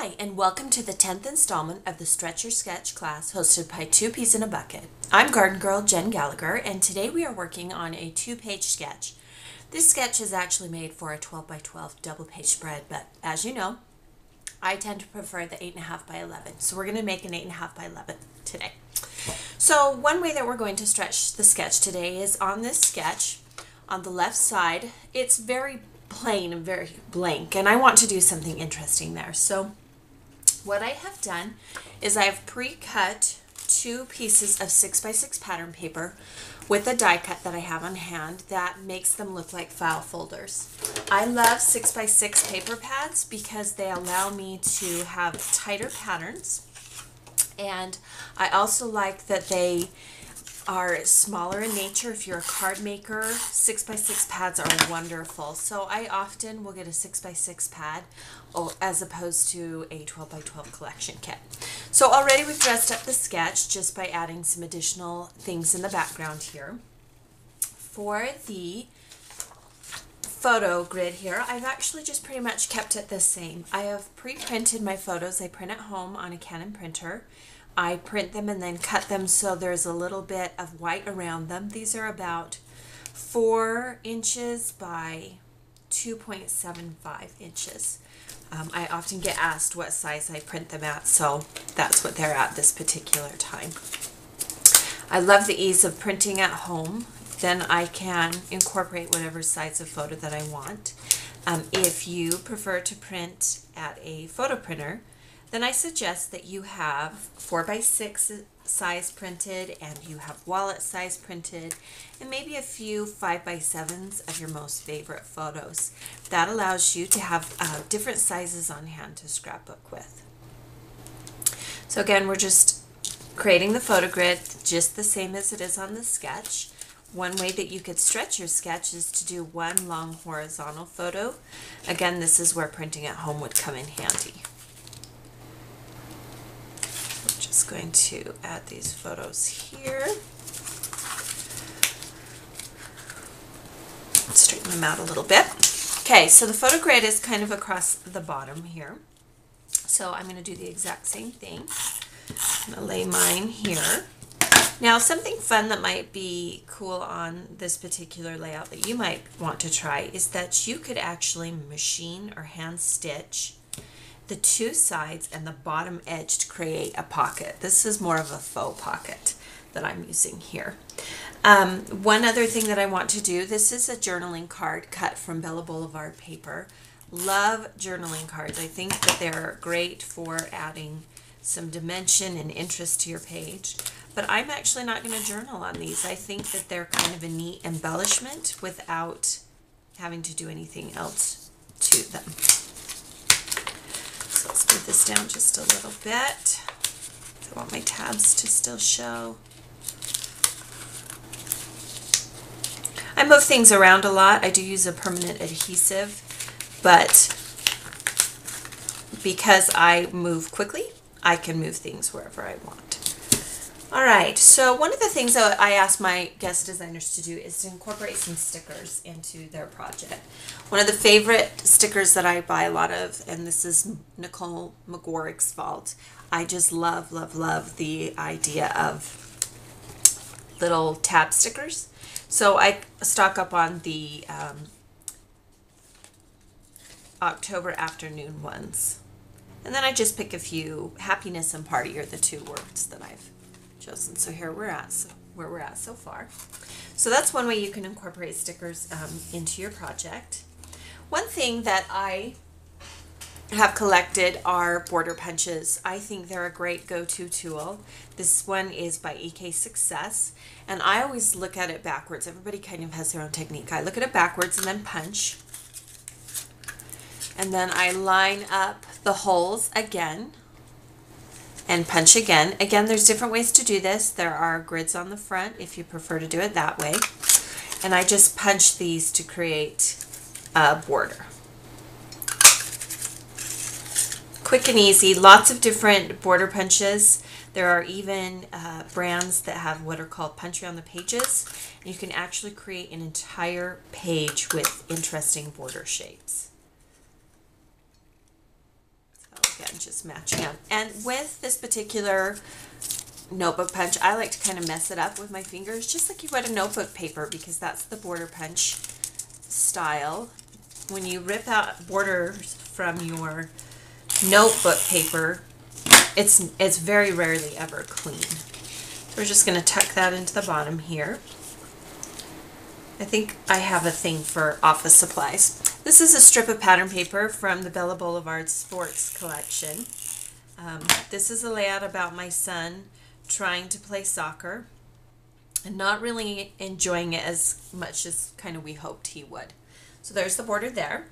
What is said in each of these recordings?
Hi, and welcome to the 10th installment of the Stretch Your Sketch class hosted by Two Peas in a Bucket. I'm Garden Girl Jen Gallagher, and today we are working on a 2-page sketch. This sketch is actually made for a 12 by 12 double page spread, but as you know, I tend to prefer the 8.5 by 11, so we're going to make an 8.5 by 11 today. So one way that we're going to stretch the sketch today is on this sketch, on the left side, it's very plain and very blank, and I want to do something interesting there. So what I have done is I've pre-cut 2 pieces of 6x6 pattern paper with a die cut that I have on hand that makes them look like file folders. I love 6x6 paper pads because they allow me to have tighter patterns, and I also like that they are smaller in nature. If you're a card maker, 6x6 pads are wonderful. So I often will get a 6x6 pad as opposed to a 12 by 12 collection kit. So already we've dressed up the sketch just by adding some additional things in the background here. For the photo grid here, I've actually just pretty much kept it the same. I have pre-printed my photos. I print at home on a Canon printer. I print them and then cut them so there's a little bit of white around them. These are about 4 inches by 2.75 inches. I often get asked what size I print them at, so that's what they're at this particular time. I love the ease of printing at home. Then I can incorporate whatever size of photo that I want. If you prefer to print at a photo printer, then I suggest that you have 4x6 size printed, and you have wallet size printed, and maybe a few 5x7s of your most favorite photos. That allows you to have different sizes on hand to scrapbook with. So again, we're just creating the photo grid just the same as it is on the sketch. One way that you could stretch your sketch is to do one long horizontal photo. Again, this is where printing at home would come in handy. Just going to add these photos here. Straighten them out a little bit. Okay, so the photo grid is kind of across the bottom here. So I'm going to do the exact same thing. I'm going to lay mine here. Now, something fun that might be cool on this particular layout that you might want to try is that you could actually machine or hand stitch the 2 sides and the bottom edge to create a pocket. This is more of a faux pocket that I'm using here. One other thing that I want to do, this is a journaling card cut from Bella Boulevard paper. Love journaling cards. I think that they're great for adding some dimension and interest to your page. But I'm actually not going to journal on these. I think that they're kind of a neat embellishment without having to do anything else to them. So let's move this down just a little bit. I want my tabs to still show. I move things around a lot. I do use a permanent adhesive, but because I move quickly, I can move things wherever I want. All right, so one of the things that I ask my guest designers to do is to incorporate some stickers into their project. One of the favorite stickers that I buy a lot of, and this is Nicole McGorrick's fault, I just love, love, love the idea of little tab stickers. So I stock up on the October afternoon ones. And then I just pick a few. Happiness and party are the 2 words that I've chosen. So here we're at, where we're at so far. So that's one way you can incorporate stickers into your project. One thing that I have collected are border punches. I think they're a great go-to tool. This one is by EK Success, and I always look at it backwards. Everybody kind of has their own technique. I look at it backwards and then punch. And then I line up the holes again and punch again. Again, there's different ways to do this. There are grids on the front if you prefer to do it that way. And I just punch these to create a border. Quick and easy, lots of different border punches. There are even brands that have what are called punch around the pages. You can actually create an entire page with interesting border shapes. So again, just matching up. And with this particular notebook punch, I like to kind of mess it up with my fingers, just like you would a notebook paper, because that's the border punch style. When you rip out borders from your notebook paper, it's very rarely ever clean. So we're just going to tuck that into the bottom here. I think I have a thing for office supplies. This is a strip of pattern paper from the Bella Boulevard Sports collection. This is a layout about my son trying to play soccer and not really enjoying it as much as kind of we hoped he would. So there's the border there.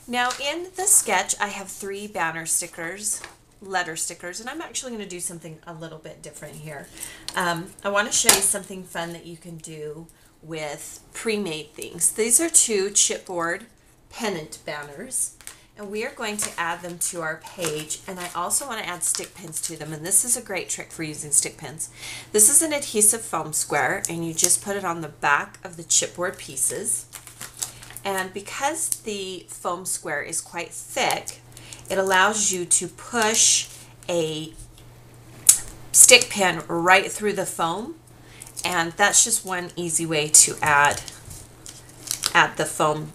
Now in the sketch I have 3 banner stickers, letter stickers, and I'm actually going to do something a little bit different here. I want to show you something fun that you can do with pre-made things. These are 2 chipboard Pennant banners, and we are going to add them to our page, and I also want to add stick pins to them, and this is a great trick for using stick pins. This is an adhesive foam square, and you just put it on the back of the chipboard pieces, and because the foam square is quite thick, it allows you to push a stick pin right through the foam, and that's just one easy way to add the foam,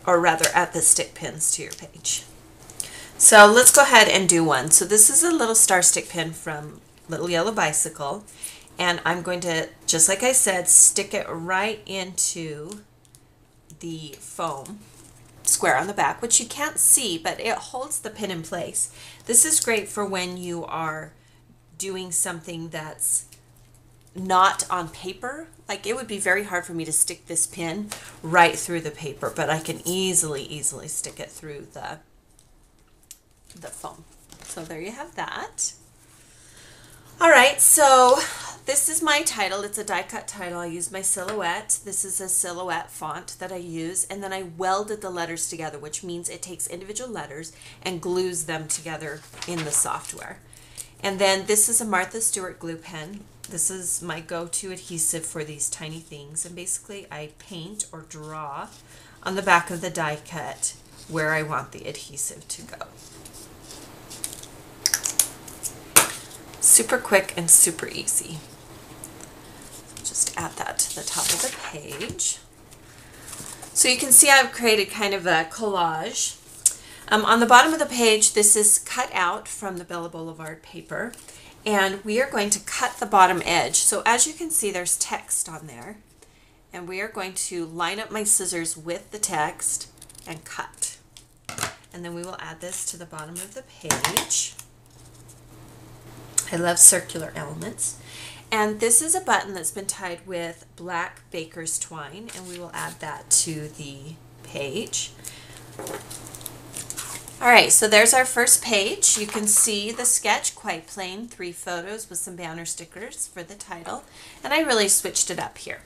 or rather add the stick pins to your page. So let's go ahead and do one. So this is a little star stick pin from Little Yellow Bicycle, and I'm going to, just like I said, stick it right into the foam square on the back, which you can't see, but it holds the pin in place. This is great for when you are doing something that's not on paper. Like, it would be very hard for me to stick this pin right through the paper, but I can easily stick it through the foam. So there you have that. All right, so this is my title. It's a die cut title. I use my Silhouette. This is a Silhouette font that I use, and then I welded the letters together, which means it takes individual letters and glues them together in the software. And then this is a Martha Stewart glue pen. This is my go-to adhesive for these tiny things, and basically I paint or draw on the back of the die cut where I want the adhesive to go. Super quick and super easy. Just add that to the top of the page. So you can see I've created kind of a collage. On the bottom of the page, this is cut out from the Bella Boulevard paper, and we are going to cut the bottom edge. So as you can see, there's text on there, and we are going to line up my scissors with the text and cut. And then we will add this to the bottom of the page. I love circular elements. And this is a button that's been tied with black baker's twine, and we will add that to the page. All right, so there's our first page. You can see the sketch, quite plain, 3 photos with some banner stickers for the title, and I really switched it up here.